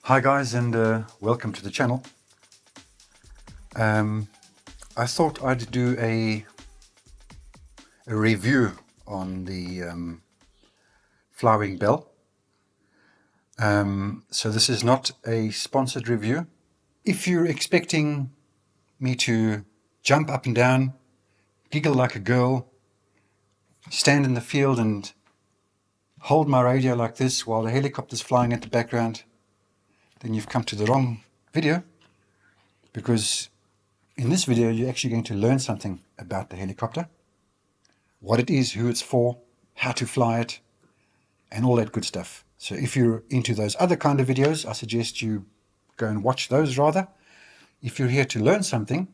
Hi guys, and welcome to the channel. I thought I'd do a review on the Flywing Bell. So this is not a sponsored review. If you're expecting me to jump up and down, giggle like a girl, stand in the field and hold my radio like this while the helicopter's flying at the background, then you've come to the wrong video, because in this video you're actually going to learn something about the helicopter, what it is, who it's for, how to fly it, and all that good stuff. So if you're into those other kind of videos, I suggest you go and watch those rather. If you're here to learn something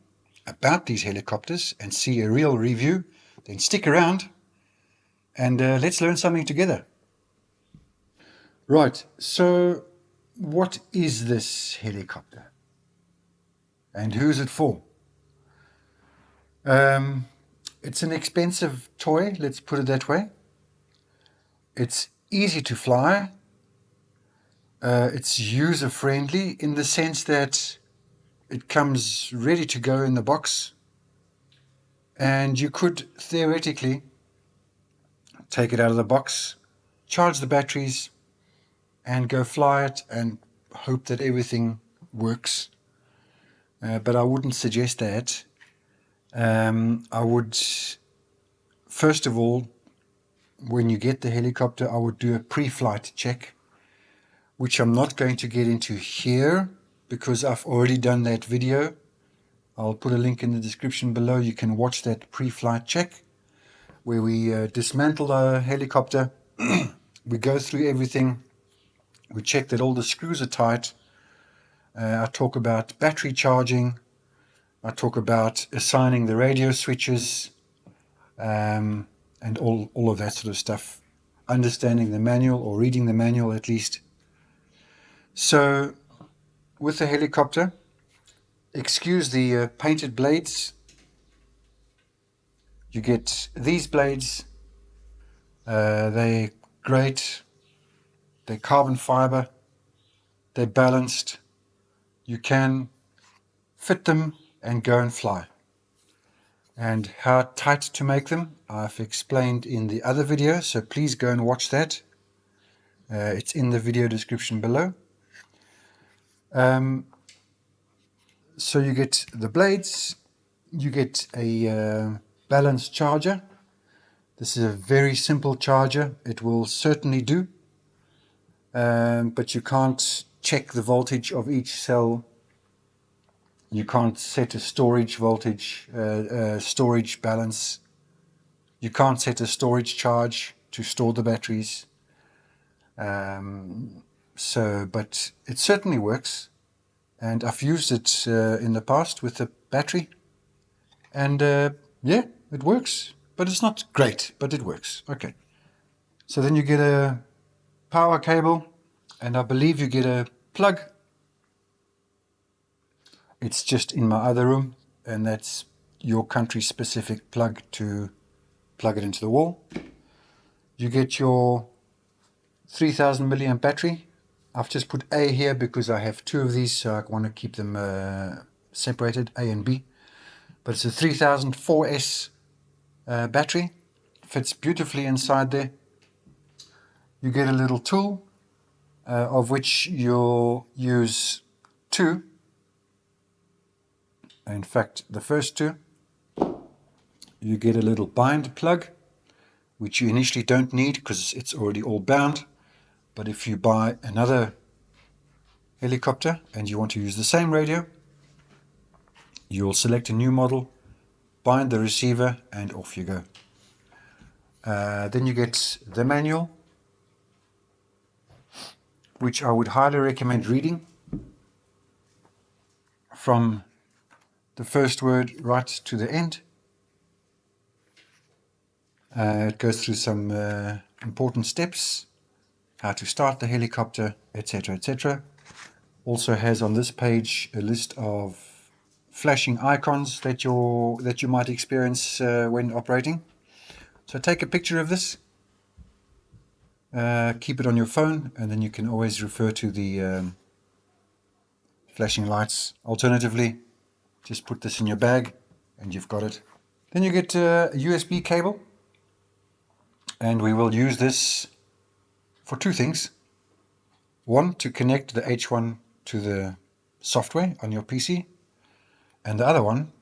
about these helicopters and see a real review, then stick around and let's learn something together. Right, so what is this helicopter? And who is it for? It's an expensive toy, let's put it that way. It's easy to fly. It's user-friendly in the sense that it comes ready to go in the box, and you could theoretically take it out of the box, charge the batteries, and go fly it and hope that everything works. But I wouldn't suggest that. I would, first of all, when you get the helicopter, I would do a pre-flight check, which I'm not going to get into here because I've already done that video. I'll put a link in the description below. You can watch that pre-flight check where we dismantle the helicopter. We go through everything. We check that all the screws are tight. I talk about battery charging. I talk about assigning the radio switches, and all of that sort of stuff. Understanding the manual, or reading the manual at least. So with the helicopter, excuse the painted blades. You get these blades. They're great. They're carbon fiber. They're balanced. You can fit them and go and fly. And how tight to make them, I've explained in the other video, so please go and watch that. It's in the video description below. So you get the blades, you get a balanced charger. This is a very simple charger. It will certainly do, but you can't check the voltage of each cell. You can't set a storage voltage, storage balance. You can't set a storage charge to store the batteries. But it certainly works. And I've used it in the past with the battery. And yeah, it works. But it's not great, but it works. Okay. So then you get a power cable, and I believe you get a plug. It's just in my other room, and that's your country-specific plug to plug it into the wall. You get your 3000 milliamp battery. I've just put A here because I have two of these, so I want to keep them separated, A and B. But it's a 3004S battery. Fits beautifully inside there. You get a little tool, of which you'll use two. In fact, the first two. You get a little bind plug, which you initially don't need because it's already all bound. But if you buy another helicopter and you want to use the same radio, you'll select a new model, bind the receiver, and off you go. Then you get the manual, which I would highly recommend reading from the first word right to the end. It goes through some important steps, how to start the helicopter, etc., etc. Also has on this page a list of flashing icons that you might experience when operating. So take a picture of this, keep it on your phone, and then you can always refer to the flashing lights. Alternatively, just put this in your bag and you've got it. Then you get a USB cable, and we will use this for two things. One, to connect the H1 to the software on your PC, and the other one,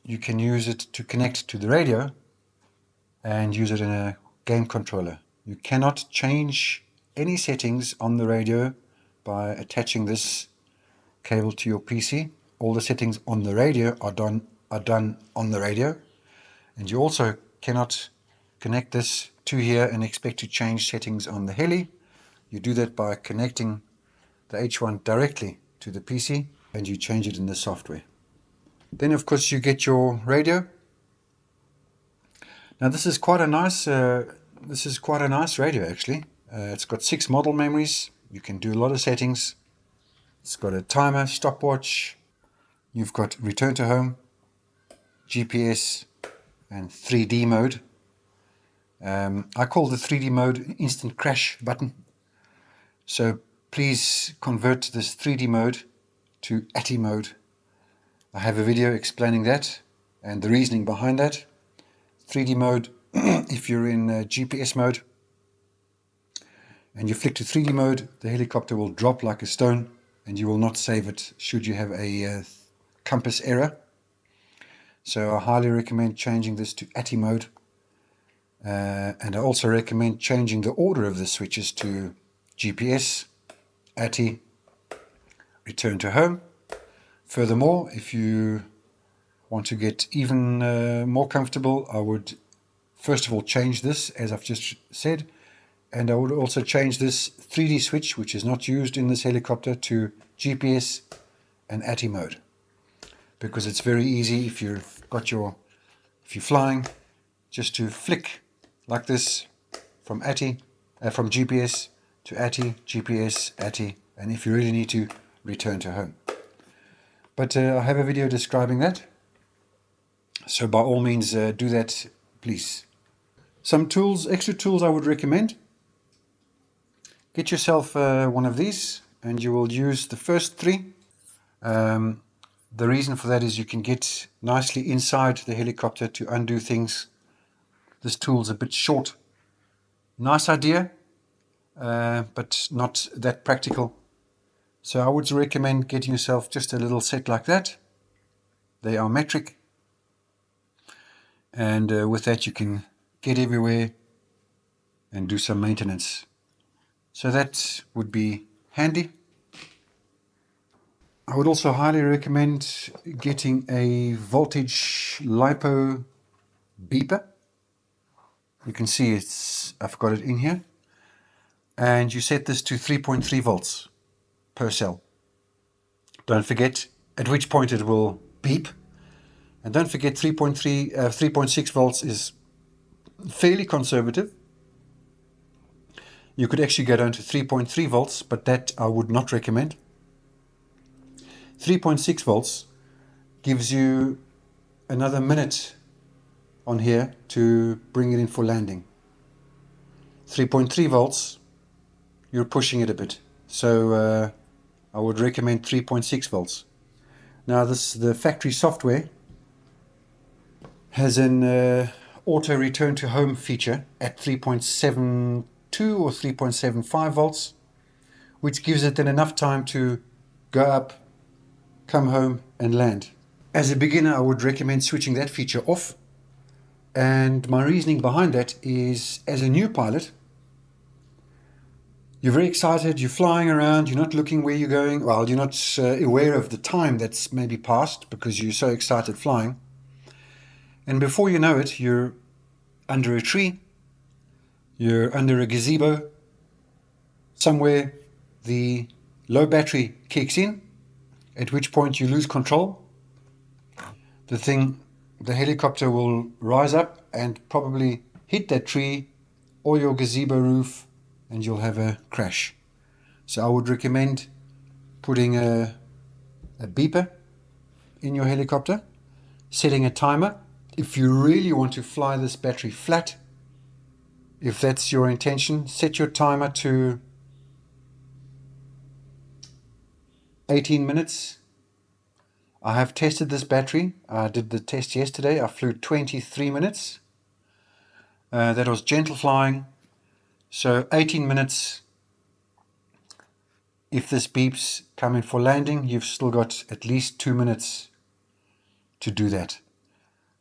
you can use it to connect to the radio and use it in a game controller. You cannot change any settings on the radio by attaching this cable to your PC. All the settings on the radio are done on the radio, and you also cannot connect this to here and expect to change settings on the Heli. You do that by connecting the H1 directly to the PC, and you change it in the software. Then of course you get your radio. Now this is quite a nice radio actually. It's got 6 model memories. You can do a lot of settings. It's got a timer, stopwatch. You've got return to home, GPS, and 3D mode. I call the 3D mode instant crash button. So please convert this 3D mode to ATI mode. I have a video explaining that and the reasoning behind that. 3D mode, if you're in GPS mode and you flick to 3D mode, the helicopter will drop like a stone and you will not save it should you have a compass error. So I highly recommend changing this to ATI mode. And I also recommend changing the order of the switches to GPS, ATI, return to home. Furthermore, if you want to get even more comfortable, I would first of all change this, as I've just said, and I would also change this 3D switch, which is not used in this helicopter, to GPS and ATI mode, because it's very easy if you're flying, just to flick like this from GPS to ATI, GPS, ATI, and if you really need to, return to home. But I have a video describing that, so by all means do that, please. Some tools, extra tools I would recommend. Get yourself one of these, and you will use the first 3. The reason for that is you can get nicely inside the helicopter to undo things. This tool's a bit short. Nice idea, but not that practical. So I would recommend getting yourself just a little set like that. They are metric, and with that you can get everywhere and do some maintenance. So that would be handy. I would also highly recommend getting a voltage LiPo beeper. You can see I've got it in here, and you set this to 3.3 volts per cell. Don't forget at which point it will beep, and don't forget 3.6 volts is fairly conservative. You could actually go down to 3.3 volts, but that I would not recommend. 3.6 volts gives you another minute on here to bring it in for landing. 3.3 volts, you're pushing it a bit. So I would recommend 3.6 volts. Now the factory software has an auto return to home feature at 3.72 or 3.75 volts, which gives it then enough time to go up, come home and land. As a beginner, I would recommend switching that feature off. And my reasoning behind that is, as a new pilot, you're very excited, you're flying around, you're not looking where you're going, well, you're not aware of the time that's maybe passed because you're so excited flying. And before you know it, you're under a tree, you're under a gazebo, somewhere the low battery kicks in, at which point you lose control. The helicopter will rise up and probably hit that tree or your gazebo roof, and you'll have a crash. So I would recommend putting a beeper in your helicopter, setting a timer. If you really want to fly this battery flat, if that's your intention, set your timer to 18 minutes. I have tested this battery. I did the test yesterday. I flew 23 minutes. That was gentle flying. So 18 minutes. If this beeps coming for landing, you've still got at least 2 minutes to do that.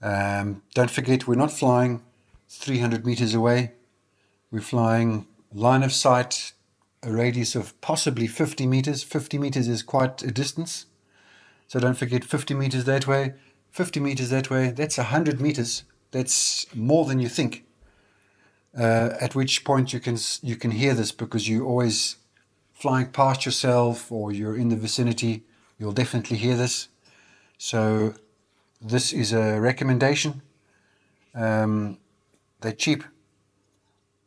Don't forget, we're not flying 300 meters away. We're flying line of sight, a radius of possibly 50 meters. 50 meters is quite a distance. So don't forget, 50 meters that way, 50 meters that way, that's 100 meters. That's more than you think. At which point you can hear this, because you're always flying past yourself or you're in the vicinity. You'll definitely hear this. So this is a recommendation. They're cheap.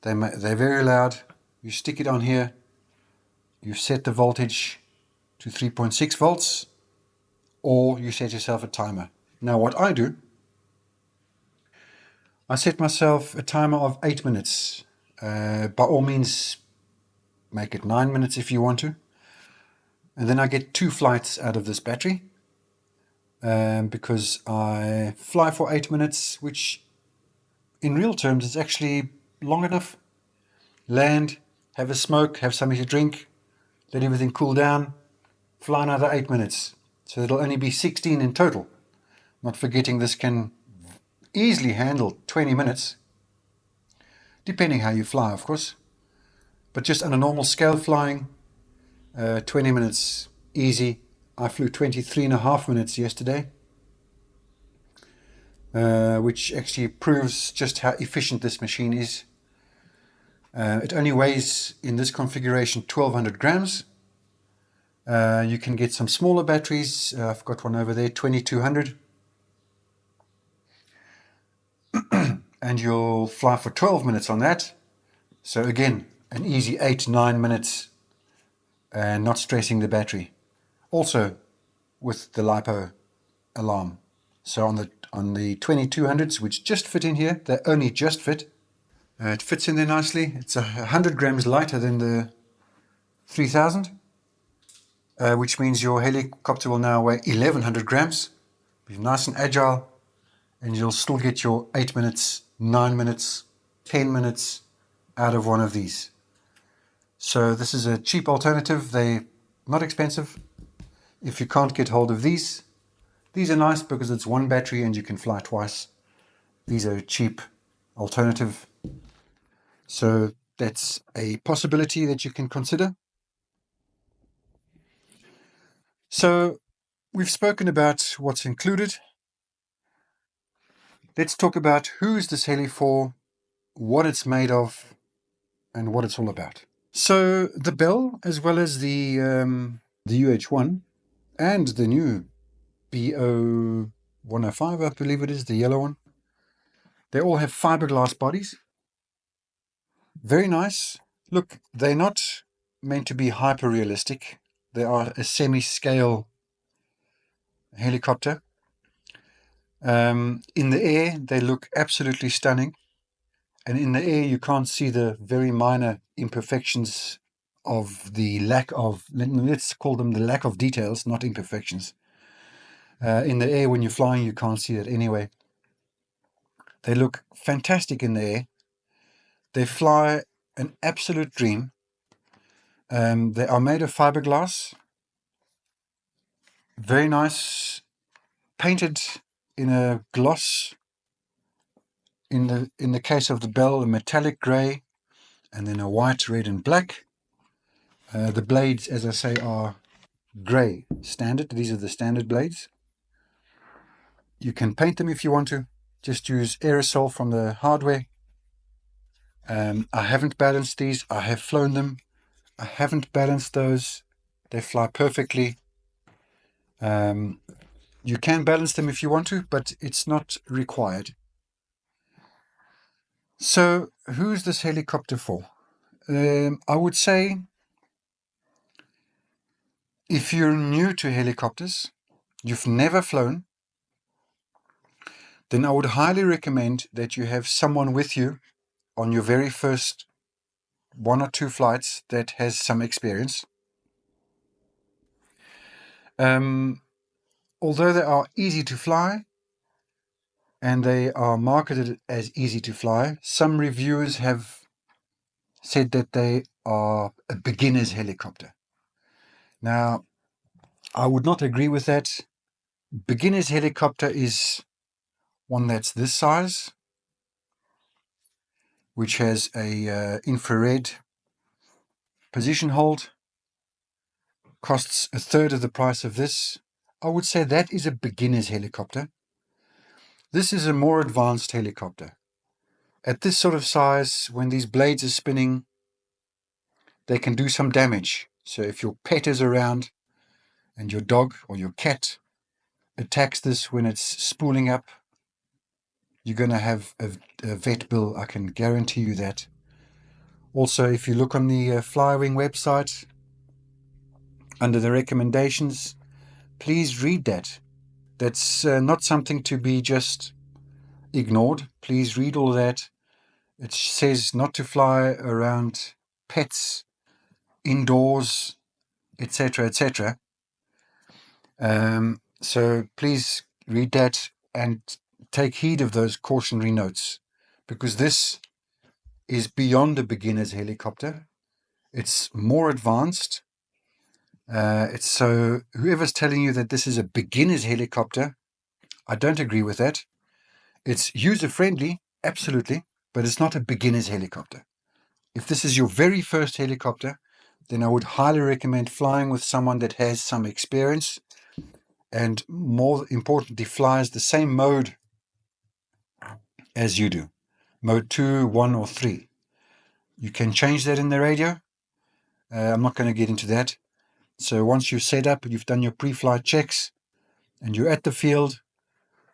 They're very loud. You stick it on here. You set the voltage to 3.6 volts, or you set yourself a timer. Now what I do, I set myself a timer of 8 minutes. By all means, make it 9 minutes if you want to. And then I get 2 flights out of this battery, because I fly for 8 minutes, which in real terms is actually long enough. Land, have a smoke, have something to drink, let everything cool down, fly another 8 minutes. So it'll only be 16 in total. Not forgetting this can easily handle 20 minutes, depending how you fly, of course. But just on a normal scale flying, 20 minutes easy. I flew 23.5 minutes yesterday, which actually proves just how efficient this machine is. It only weighs, in this configuration, 1200 grams. You can get some smaller batteries. I've got one over there, 2200. And you'll fly for 12 minutes on that. So again, an easy 8-9 minutes, and not stressing the battery. Also with the LiPo alarm. So on the 2200s, which just fit in here, they only just fit. It fits in there nicely. It's 100 grams lighter than the 3000, which means your helicopter will now weigh 1100 grams. Be nice and agile, and you'll still get your 8 minutes, 9 minutes, 10 minutes out of one of these. So this is a cheap alternative. They're not expensive. If you can't get hold of these are nice because it's one battery and you can fly twice. These are a cheap alternative. So that's a possibility that you can consider. So we've spoken about what's included. Let's talk about who is this heli for, what it's made of, and what it's all about. So the Bell, as well as the UH-1 and the new BO-105, I believe it is, the yellow one, they all have fiberglass bodies. Very nice. Look, they're not meant to be hyper-realistic. They are a semi-scale helicopter. In the air, they look absolutely stunning. And in the air, you can't see the very minor imperfections of the lack of, let's call them the lack of details, not imperfections. In the air, when you're flying, you can't see that anyway. They look fantastic in the air. They fly an absolute dream. They are made of fiberglass. Very nice. Painted in a gloss. In the case of the Bell, a metallic grey, and then a white, red, and black. The blades, as I say, are grey standard. These are the standard blades. You can paint them if you want to. Just use aerosol from the hardware. I haven't balanced these. I have flown them. I haven't balanced those. They fly perfectly. You can balance them if you want to, but it's not required. So who's this helicopter for? I would say if you're new to helicopters, you've never flown, then I would highly recommend that you have someone with you on your very first 1 or 2 flights that has some experience. Although they are easy to fly, and they are marketed as easy to fly, some reviewers have said that they are a beginner's helicopter. Now, I would not agree with that. Beginner's helicopter is one that's this size, which has a infrared position hold, costs a third of the price of this. I would say that is a beginner's helicopter. This is a more advanced helicopter. At this sort of size, when these blades are spinning, they can do some damage. So if your pet is around and your dog or your cat attacks this when it's spooling up, you're going to have a vet bill, I can guarantee you that. Also, if you look on the Flywing website, under the recommendations, please read that. That's not something to be just ignored. Please read all that. It says not to fly around pets, indoors, etc., etc. So please read that and take heed of those cautionary notes, because this is beyond a beginner's helicopter. It's more advanced. So whoever's telling you that this is a beginner's helicopter, I don't agree with that. It's user-friendly, absolutely, but it's not a beginner's helicopter. If this is your very first helicopter, then I would highly recommend flying with someone that has some experience and, more importantly, flies the same mode as you do. Mode 2, 1, or 3. You can change that in the radio. I'm not going to get into that. So once you're set up, you've done your pre-flight checks, and you're at the field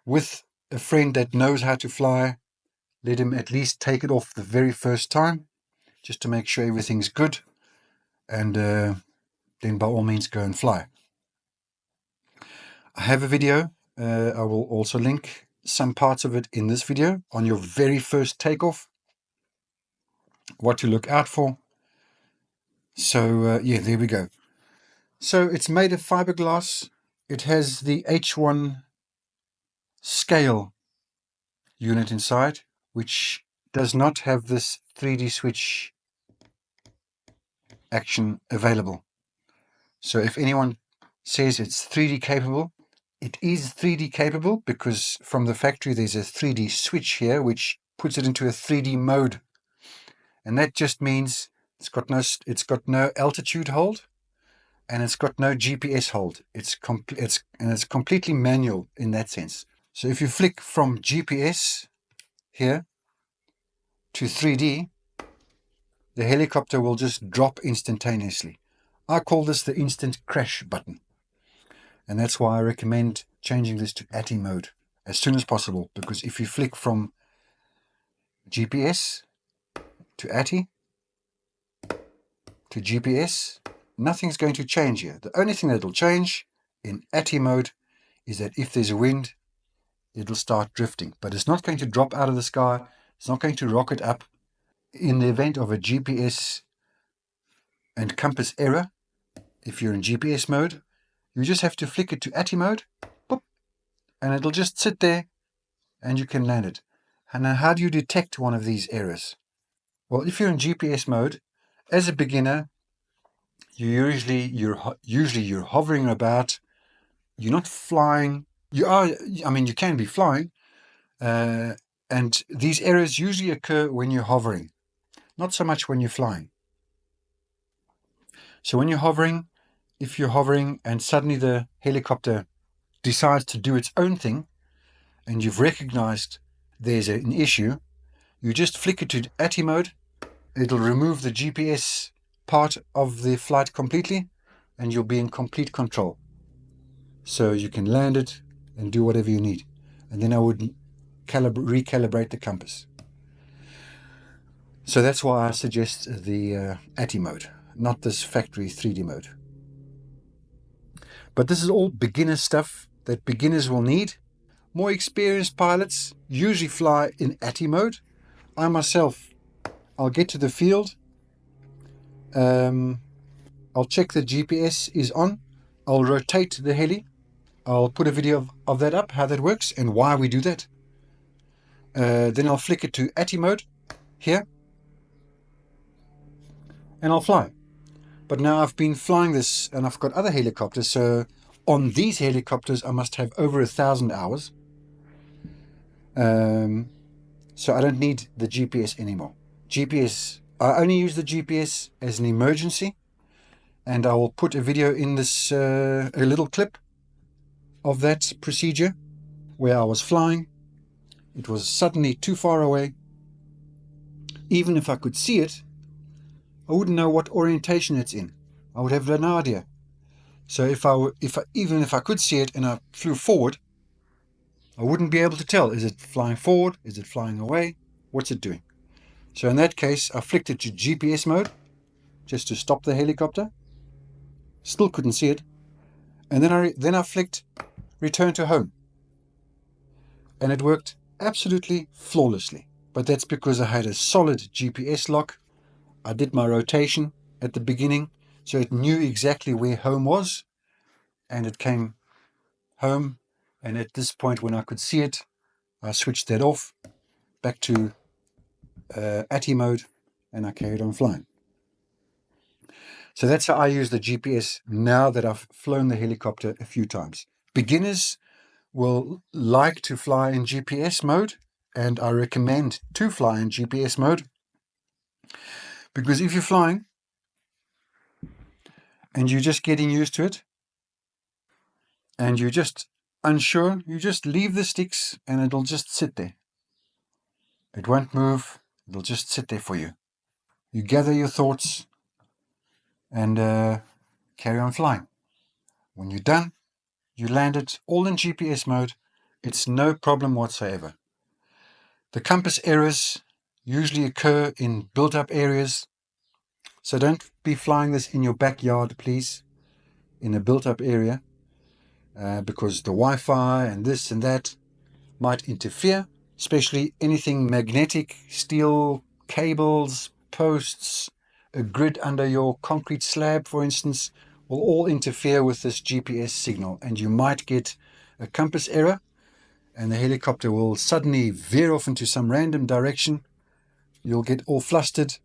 with a friend that knows how to fly, let him at least take it off the very first time, just to make sure everything's good, and then by all means go and fly. I have a video. I will also link some parts of it in this video on your very first takeoff, what to look out for. So yeah, there we go. So it's made of fiberglass. It has the H1 scale unit inside, which does not have this 3D switch action available. So if anyone says it's 3D capable, it is 3D capable, because from the factory there's a 3D switch here which puts it into a 3D mode, and that just means it's got no altitude hold, and it's got no GPS hold. It's completely manual in that sense. So if you flick from GPS here to 3D, the helicopter will just drop instantaneously. I call this the instant crash button. And that's why I recommend changing this to ATI mode as soon as possible, because if you flick from GPS to ATI to GPS, nothing's going to change here. The only thing that will change in ATI mode is that if there's a wind, it'll start drifting, but it's not going to drop out of the sky. It's not going to rocket up. In the event of a GPS and compass error, if you're in GPS mode, you just have to flick it to ATI mode, boop, and it'll just sit there and you can land it. And now, how do you detect one of these errors? Well, if you're in GPS mode, as a beginner, you're hovering about. You're not flying. You can be flying, and these errors usually occur when you're hovering, not so much when you're flying. So when you're hovering, if you're hovering and suddenly the helicopter decides to do its own thing, and you've recognized there's an issue, you just flick it to ATI mode. It'll remove the GPS part of the flight completely, and you'll be in complete control. So you can land it and do whatever you need. And then I would recalibrate the compass. So that's why I suggest the ATI mode, not this factory 3D mode. But this is all beginner stuff that beginners will need. More experienced pilots usually fly in ATI mode. I myself, I'll get to the field. I'll check the GPS is on. I'll rotate the heli. I'll put a video of that up, how that works and why we do that. Then I'll flick it to ATTI mode here, and I'll fly. But now I've been flying this, and I've got other helicopters, so on these helicopters I must have over 1,000 hours. So I don't need the GPS anymore. I only use the GPS as an emergency, and I will put a video in this, a little clip of that procedure where I was flying. It was suddenly too far away. Even if I could see it, I wouldn't know what orientation it's in. I would have no idea. So even if I could see it and I flew forward, I wouldn't be able to tell. Is it flying forward? Is it flying away? What's it doing? So in that case, I flicked it to GPS mode just to stop the helicopter. Still couldn't see it. And then I flicked return to home. And it worked absolutely flawlessly. But that's because I had a solid GPS lock. I did my rotation at the beginning, so it knew exactly where home was, and it came home. And at this point, when I could see it, I switched that off back to ATTI mode, and I carried on flying. So that's how I use the GPS now that I've flown the helicopter a few times. Beginners will like to fly in GPS mode, and I recommend to fly in GPS mode, because if you're flying and you're just getting used to it and you're just unsure, you just leave the sticks and it'll just sit there. It won't move. It'll just sit there for you. You gather your thoughts and carry on flying. When you're done, you land it all in GPS mode. It's no problem whatsoever. The compass errors usually occur in built-up areas, so don't be flying this in your backyard, please, in a built-up area, because the Wi-Fi and this and that might interfere, especially anything magnetic, steel cables, posts, a grid under your concrete slab, for instance, will all interfere with this GPS signal, and you might get a compass error, and the helicopter will suddenly veer off into some random direction. You'll get all flustered,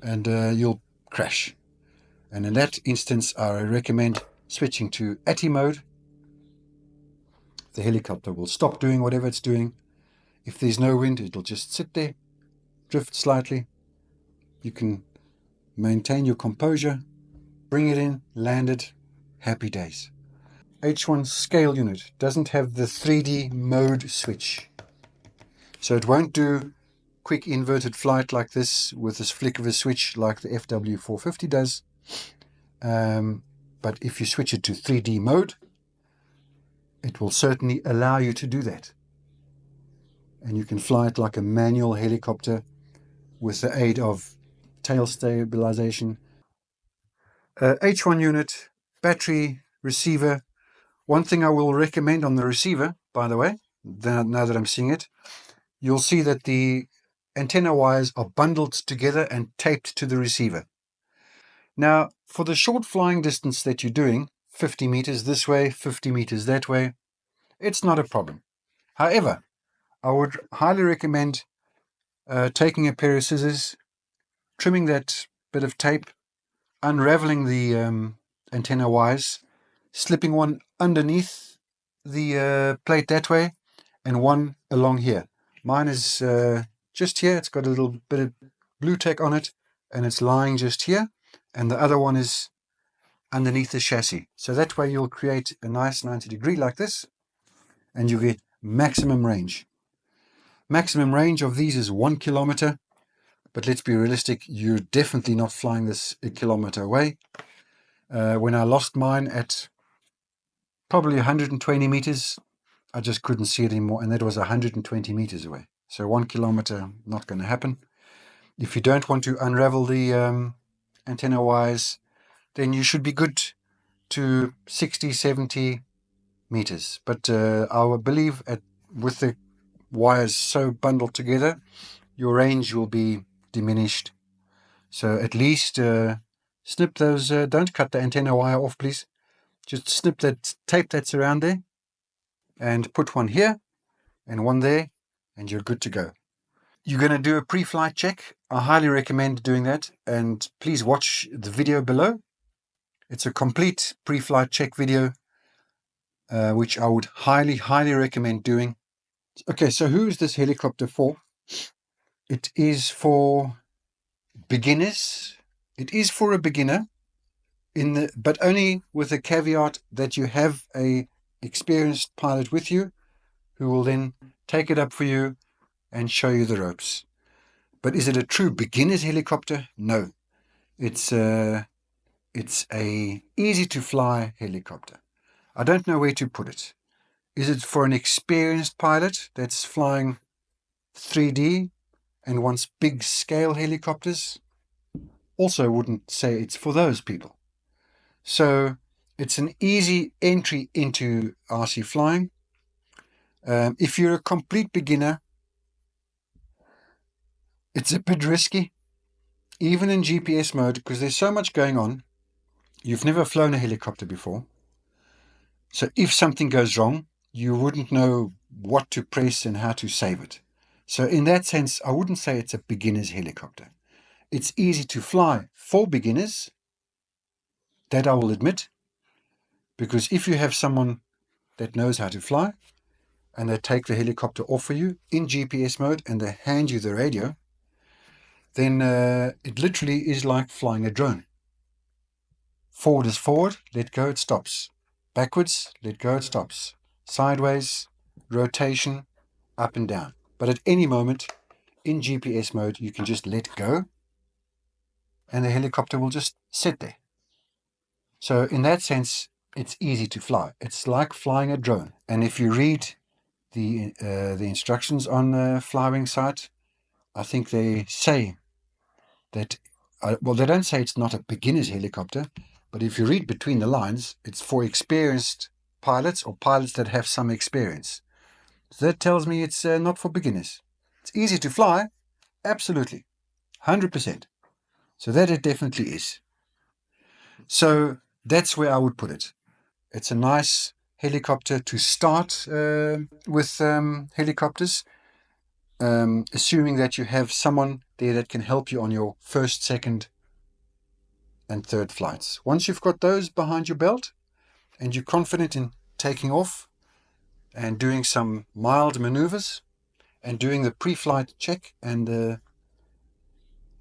and you'll crash. And in that instance, I recommend switching to ATTI mode. The helicopter will stop doing whatever it's doing. If there's no wind, it'll just sit there, drift slightly. You can maintain your composure, bring it in, land it, happy days. H1 scale unit doesn't have the 3D mode switch, so it won't do quick inverted flight like this with this flick of a switch like the FW450 does. But if you switch it to 3D mode, it will certainly allow you to do that. And you can fly it like a manual helicopter with the aid of tail stabilization. H1 unit, battery, receiver. One thing I will recommend on the receiver, by the way, now that I'm seeing it, you'll see that the antenna wires are bundled together and taped to the receiver. Now, for the short flying distance that you're doing, 50 meters this way, 50 meters that way, it's not a problem. However, I would highly recommend taking a pair of scissors, trimming that bit of tape, unraveling the antenna wires, slipping one underneath the plate that way, and one along here. Mine is just here. It's got a little bit of blue tack on it, and it's lying just here. And the other one is underneath the chassis. So that way you'll create a nice 90 degree like this, and you get maximum range. Maximum range of these is 1 kilometer, but let's be realistic, you're definitely not flying this a kilometer away. When I lost mine at probably 120 meters, I just couldn't see it anymore, and that was 120 meters away. So 1 kilometer, not going to happen. If you don't want to unravel the antenna wires, then you should be good to 60, 70 meters. But I believe with the wires so bundled together, your range will be diminished. So at least snip those, don't cut the antenna wire off, please. Just snip that tape that's around there and put one here and one there, and you're good to go. You're going to do a pre-flight check. I highly recommend doing that, and please watch the video below. It's a complete pre-flight check video, which I would highly recommend doing. Okay, so who is this helicopter for? It is for beginners. It is for a beginner, but only with the caveat that you have a experienced pilot with you who will then take it up for you and show you the ropes. But is it a true beginner's helicopter? No. It's a easy to fly helicopter. I don't know where to put it. Is it for an experienced pilot that's flying 3D and wants big scale helicopters? Also wouldn't say it's for those people. So it's an easy entry into RC flying. If you're a complete beginner, it's a bit risky, even in GPS mode, because there's so much going on. You've never flown a helicopter before. So if something goes wrong, you wouldn't know what to press and how to save it. So in that sense, I wouldn't say it's a beginner's helicopter. It's easy to fly for beginners, that I will admit, because if you have someone that knows how to fly and they take the helicopter off for you in GPS mode and they hand you the radio, then it literally is like flying a drone. Forward is forward, let go, it stops. Backwards, let go, it stops. Sideways, rotation, up and down. But at any moment in GPS mode, you can just let go and the helicopter will just sit there. So in that sense, it's easy to fly. It's like flying a drone. And if you read the instructions on the Flywing site, I think they say that, well, they don't say it's not a beginner's helicopter, but if you read between the lines, it's for experienced pilots or pilots that have some experience. So that tells me it's not for beginners. It's easy to fly, absolutely, 100%. So that it definitely is. So that's where I would put it. It's a nice helicopter to start with helicopters, assuming that you have someone there that can help you on your first, second, and third flights. Once you've got those behind your belt and you're confident in taking off and doing some mild maneuvers and doing the pre-flight check, and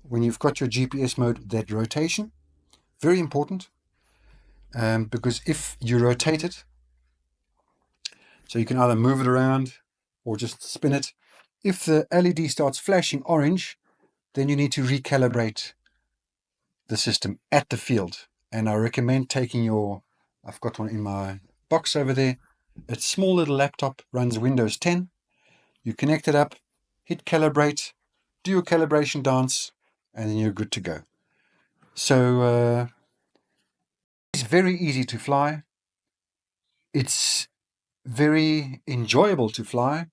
when you've got your GPS mode, that rotation, very important, because if you rotate it, so you can either move it around or just spin it. If the LED starts flashing orange, then you need to recalibrate the system at the field. And I recommend taking I've got one in my box over there. It's a small little laptop, runs Windows 10. You connect it up, hit calibrate, do your calibration dance, and then you're good to go. So it's very easy to fly. It's very enjoyable to fly,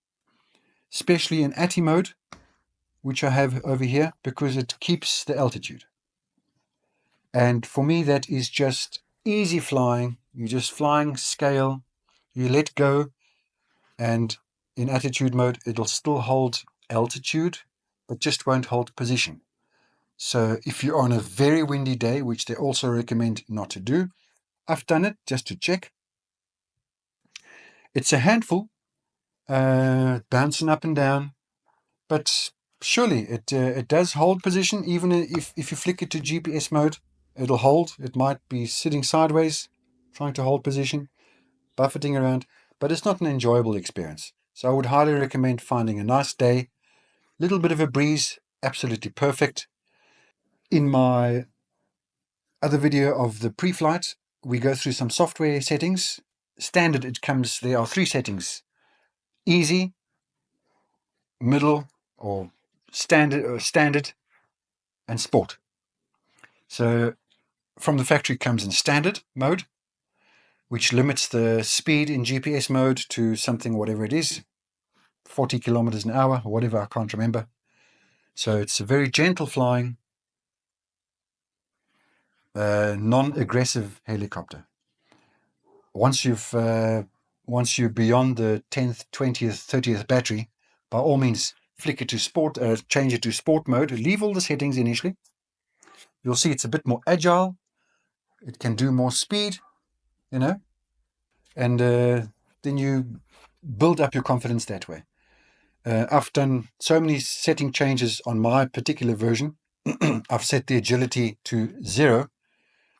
especially in ATI mode, which I have over here, because it keeps the altitude. And for me, that is just easy flying. You're just flying scale, you let go, and in attitude mode, it'll still hold altitude, but just won't hold position. So if you're on a very windy day, which they also recommend not to do, I've done it just to check. It's a handful, bouncing up and down, but surely it does hold position. Even if you flick it to GPS mode, it'll hold. It might be sitting sideways, trying to hold position, buffeting around, but it's not an enjoyable experience. So I would highly recommend finding a nice day, little bit of a breeze, absolutely perfect. In my other video of the pre-flight, we go through some software settings. Standard, there are 3 settings: easy, middle, or standard, and sport. So from the factory comes in standard mode, which limits the speed in GPS mode to something, whatever it is, 40 kilometers an hour or whatever, I can't remember. So it's a very gentle flying, non-aggressive helicopter. once you're beyond the 10th, 20th, 30th battery, by all means flick it to sport, change it to sport mode, leave all the settings initially. You'll see it's a bit more agile, it can do more speed, and then you build up your confidence that way. I've done so many setting changes on my particular version. I've set the agility to 0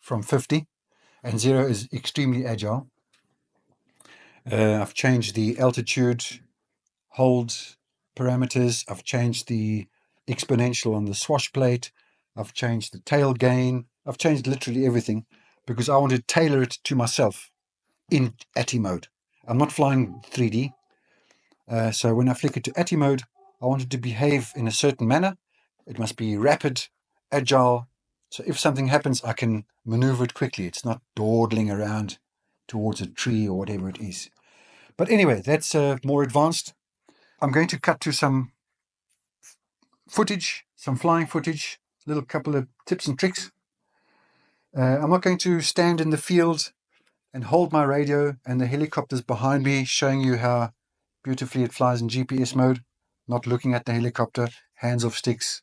from 50, and 0 is extremely agile. I've changed the altitude hold parameters. I've changed the exponential on the swash plate. I've changed the tail gain. I've changed literally everything because I want to tailor it to myself in ATTI mode. I'm not flying 3D. So when I flick it to ATTI mode, I want it to behave in a certain manner. It must be rapid, agile. So if something happens, I can maneuver it quickly. It's not dawdling around towards a tree or whatever it is. But anyway, that's more advanced. I'm going to cut to some footage, some flying footage, a little couple of tips and tricks. I'm not going to stand in the field and hold my radio and the helicopter's behind me showing you how beautifully it flies in GPS mode, not looking at the helicopter, hands off sticks.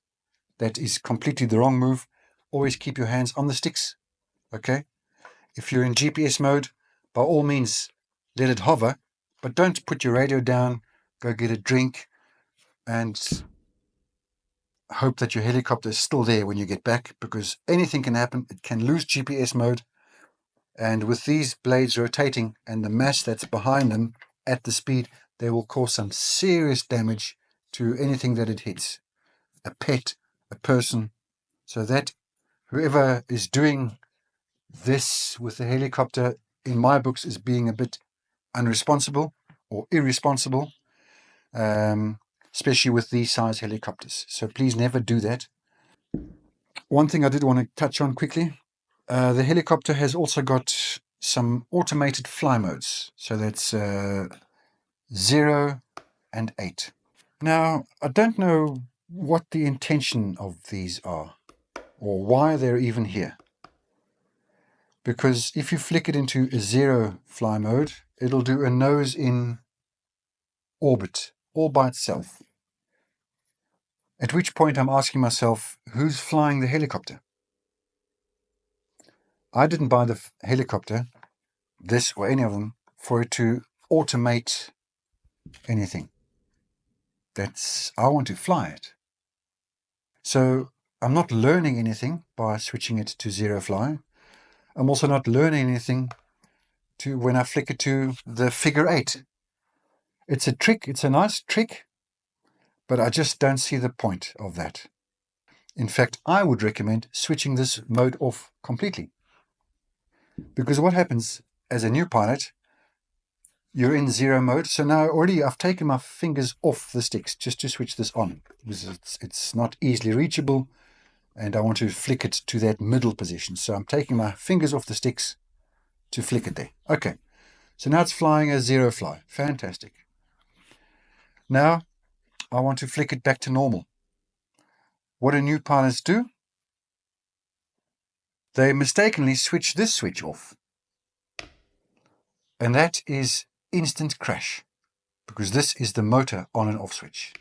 That is completely the wrong move. Always keep your hands on the sticks, okay? If you're in GPS mode, by all means, let it hover, but don't put your radio down, go get a drink, and hope that your helicopter is still there when you get back, because anything can happen. It can lose GPS mode, and with these blades rotating and the mass that's behind them at the speed, they will cause some serious damage to anything that it hits, a pet, a person. So that whoever is doing this with the helicopter, in my books, is being a bit unresponsible or irresponsible, especially with these size helicopters. So please never do that. One thing I did want to touch on quickly, the helicopter has also got some automated fly modes. So that's 0 and 8. Now, I don't know what the intention of these are or why they're even here. Because if you flick it into a 0 fly mode, it'll do a nose in orbit all by itself. At which point I'm asking myself, who's flying the helicopter? I didn't buy the helicopter, this or any of them, for it to automate anything. I want to fly it. So I'm not learning anything by switching it to 0 fly. I'm also not learning anything when I flick it to the figure 8. It's a trick, it's a nice trick, but I just don't see the point of that. In fact, I would recommend switching this mode off completely. Because what happens as a new pilot, you're in 0 mode. So now already I've taken my fingers off the sticks just to switch this on. Because it's not easily reachable and I want to flick it to that middle position. So I'm taking my fingers off the sticks to flick it there. Okay, so now it's flying a 0 fly. Fantastic. Now I want to flick it back to normal. What do new pilots do? They mistakenly switch this switch off. And that is instant crash, because this is the motor on and off switch.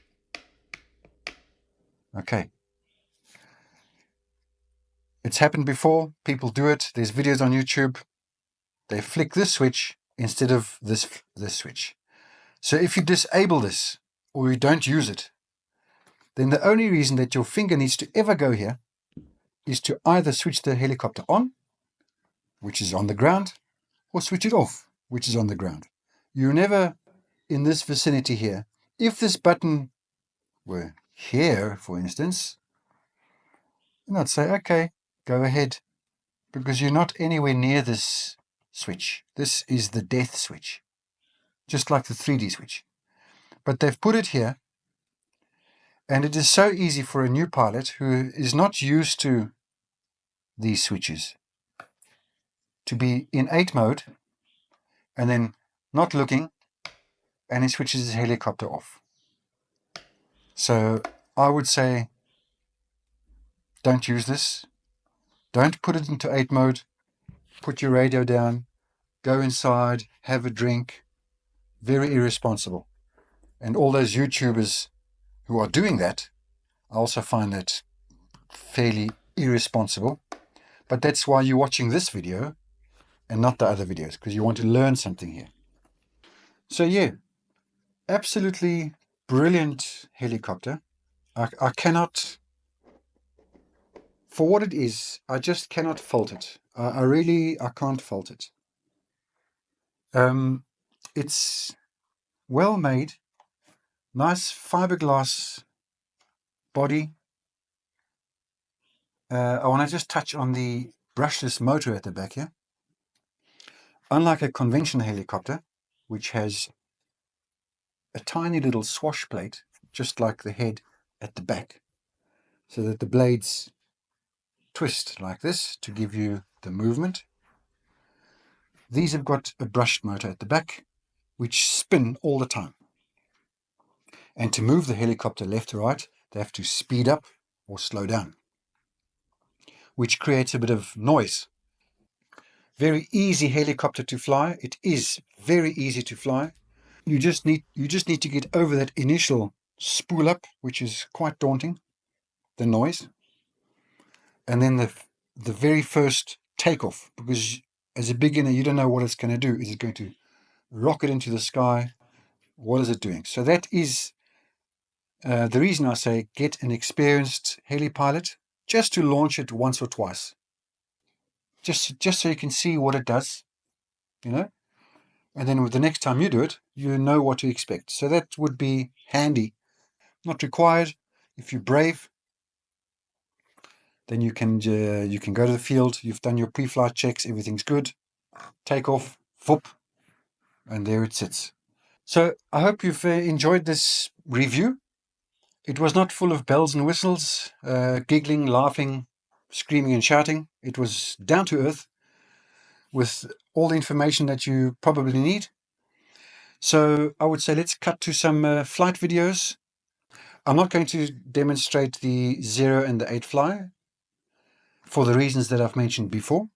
Okay. It's happened before. People do it. There's videos on YouTube. They flick this switch instead of this switch. So if you disable this or you don't use it, then the only reason that your finger needs to ever go here is to either switch the helicopter on, which is on the ground, or switch it off, which is on the ground. You're never in this vicinity here. If this button were here, for instance, then I'd say, okay, go ahead, because you're not anywhere near this switch. This is the death switch, just like the 3D switch. But they've put it here, and it is so easy for a new pilot who is not used to these switches to be in 8 mode and then not looking, and he switches his helicopter off. So I would say don't use this. Don't put it into 8 mode. Put your radio down go inside, have a drink. Very irresponsible. And all those YouTubers who are doing that, I also find that fairly irresponsible. But that's why you're watching this video and not the other videos, because you want to learn something here. So yeah, absolutely brilliant helicopter. I cannot, for what it is, I just cannot fault it. I can't fault it. It's well made, nice fiberglass body. I want to just touch on the brushless motor at the back here. Unlike a conventional helicopter, which has a tiny little swash plate, just like the head at the back, so that the blades twist like this to give you the movement. These have got a brushed motor at the back, which spin all the time. And to move the helicopter left to right, they have to speed up or slow down, which creates a bit of noise. Very easy helicopter to fly. It is very easy to fly. You just need to get over that initial spool up, which is quite daunting, the noise. And then the very first takeoff, because as a beginner you don't know what it's going to do. Is it going to rocket into the sky? What is it doing? So that is the reason I say get an experienced heli pilot just to launch it once or twice, just so you can see what it does, you know. And then with the next time you do it, you know what to expect. So that would be handy. Not required. If you're brave, then you can go to the field. You've done your pre-flight checks. Everything's good. Take off, whoop, and there it sits. So I hope you've enjoyed this review. It was not full of bells and whistles, giggling, laughing, screaming and shouting. It was down to earth with all the information that you probably need. So I would say let's cut to some flight videos. I'm not going to demonstrate the 0 and the 8 fly for the reasons that I've mentioned before.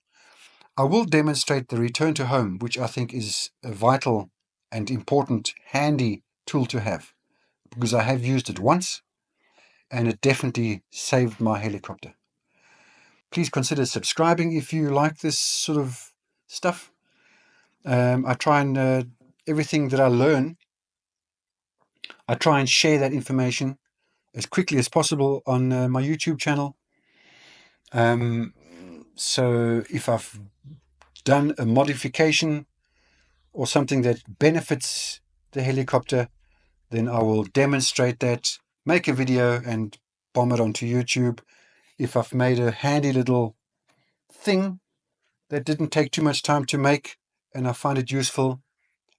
I will demonstrate the return to home, which I think is a vital and important, handy tool to have, because I have used it once and it definitely saved my helicopter. Please consider subscribing if you like this sort of stuff. I try and everything that I learn, I try and share that information as quickly as possible on my YouTube channel. So if I've done a modification or something that benefits the helicopter, then I will demonstrate that, make a video and bomb it onto YouTube. If I've made a handy little thing that didn't take too much time to make and I find it useful,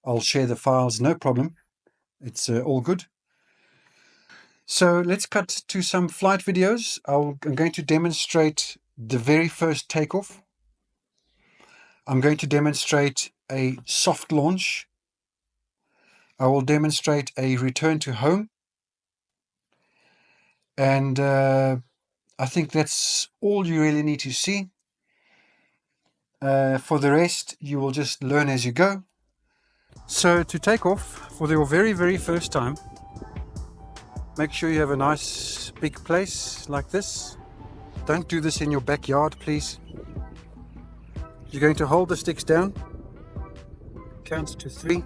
I'll share the files, no problem. It's all good. So let's cut to some flight videos. I'm going to demonstrate the very first takeoff. I'm going to demonstrate a soft launch. I will demonstrate a return to home. And I think that's all you really need to see. For the rest, you will just learn as you go. So to take off for your very, very first time, make sure you have a nice big place like this. Don't do this in your backyard, please. You're going to hold the sticks down, count to 3,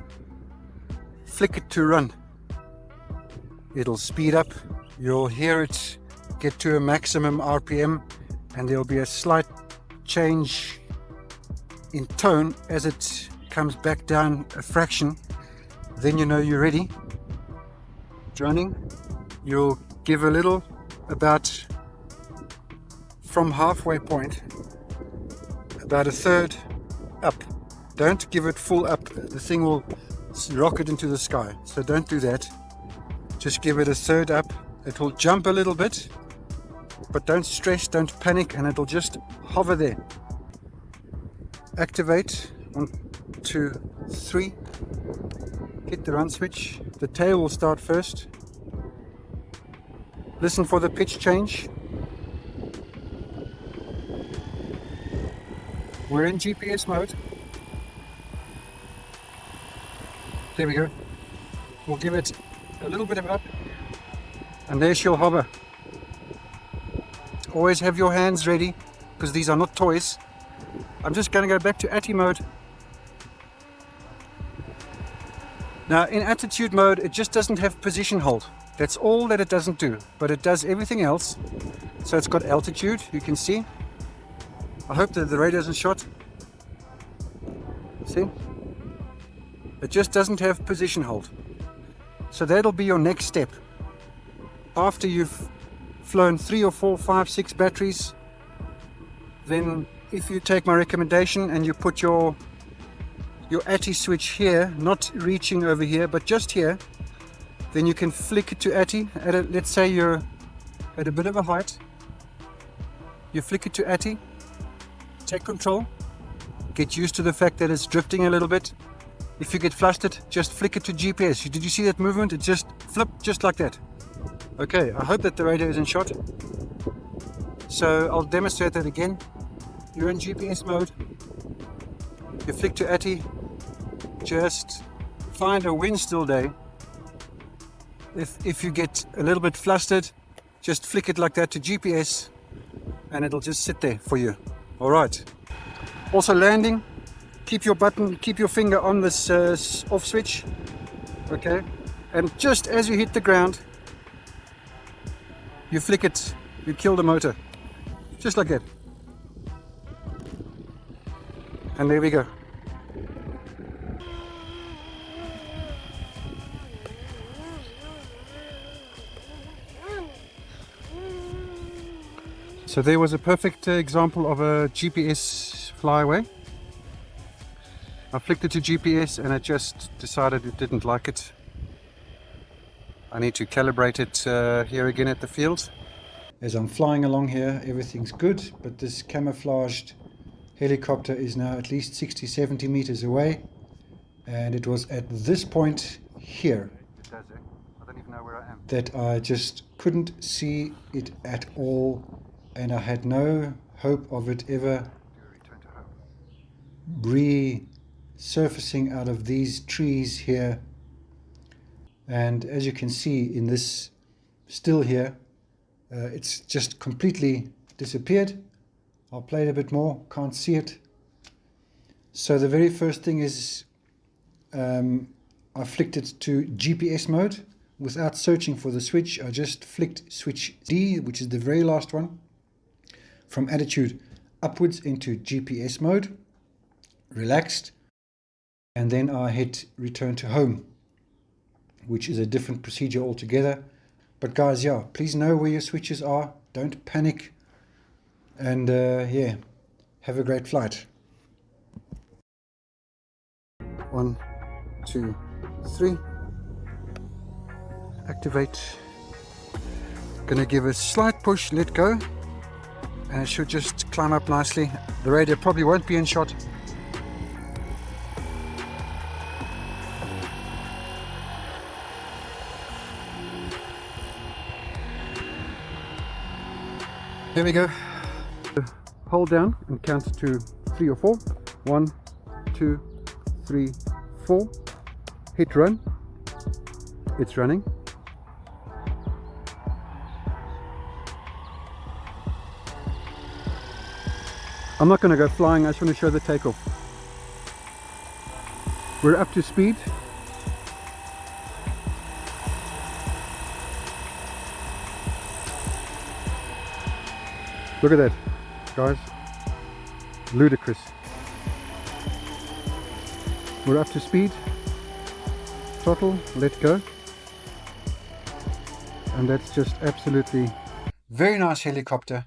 flick it to run. It'll speed up, you'll hear it get to a maximum RPM, and there'll be a slight change in tone as it comes back down a fraction. Then you know you're ready. It's running. You'll give a little, about from halfway point, about a third up. Don't give it full up. The thing will rocket into the sky. So don't do that. Just give it a third up. It will jump a little bit, but don't stress, don't panic, and it'll just hover there. Activate. 1, 2, 3. Hit the run switch. The tail will start first. Listen for the pitch change. We're in GPS mode. There we go. We'll give it a little bit of up. And there she'll hover. Always have your hands ready, because these are not toys. I'm just going to go back to ATTI mode. Now in attitude mode, it just doesn't have position hold. That's all that it doesn't do, but it does everything else. So it's got altitude, you can see. I hope that the radar isn't shot. See? It just doesn't have position hold. So that'll be your next step. After you've flown 3 or 4, 5, 6 batteries, then if you take my recommendation and you put your ATTI switch here, not reaching over here, but just here, then you can flick it to ATTI. Let's say you're at a bit of a height. You flick it to ATTI, take control, get used to the fact that it's drifting a little bit. If you get flustered, just flick it to GPS. Did you see that movement? It just flipped just like that. Okay, I hope that the radar isn't shot. So I'll demonstrate that again. You're in GPS mode. You flick to ATTI. Just find a wind still day. If you get a little bit flustered, just flick it like that to GPS and it'll just sit there for you. All right. Also landing, keep your finger on this off switch. Okay. And just as you hit the ground, you flick it, you kill the motor. Just like that. And there we go. So there was a perfect example of a GPS flyaway. I flicked it to GPS and it just decided it didn't like it. I need to calibrate it here again at the field. As I'm flying along here, everything's good, but this camouflaged helicopter is now at least 60-70 meters away, and it was at this point here I don't even know where I am, that I just couldn't see it at all, and I had no hope of it ever resurfacing out of these trees here. And as you can see in this still here, it's just completely disappeared. I'll play it a bit more, can't see it. So the very first thing is I flicked it to GPS mode without searching for the switch. I just flicked switch D, which is the very last one, from attitude upwards into GPS mode, relaxed, and then I hit return to home, which is a different procedure altogether. But guys, yeah, please know where your switches are, don't panic, and yeah, have a great flight. 1, 2, 3. Activate. Gonna give a slight push, let go, and it should just climb up nicely. The radar probably won't be in shot. Here we go. Hold down and count to 3 or 4. 1, 2, 3, 4. Hit run. It's running. I'm not going to go flying, I just want to show the takeoff. We're up to speed. Look at that, guys. Ludicrous. We're up to speed. Throttle, let go. And that's just absolutely very nice helicopter.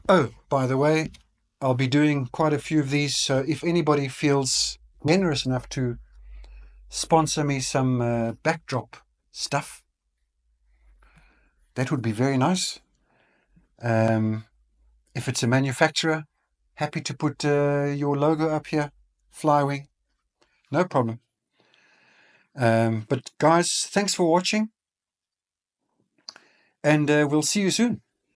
Oh, by the way, I'll be doing quite a few of these, so if anybody feels generous enough to sponsor me some backdrop stuff, that would be very nice. If it's a manufacturer, happy to put your logo up here, Flywing, no problem. But guys, thanks for watching, and we'll see you soon.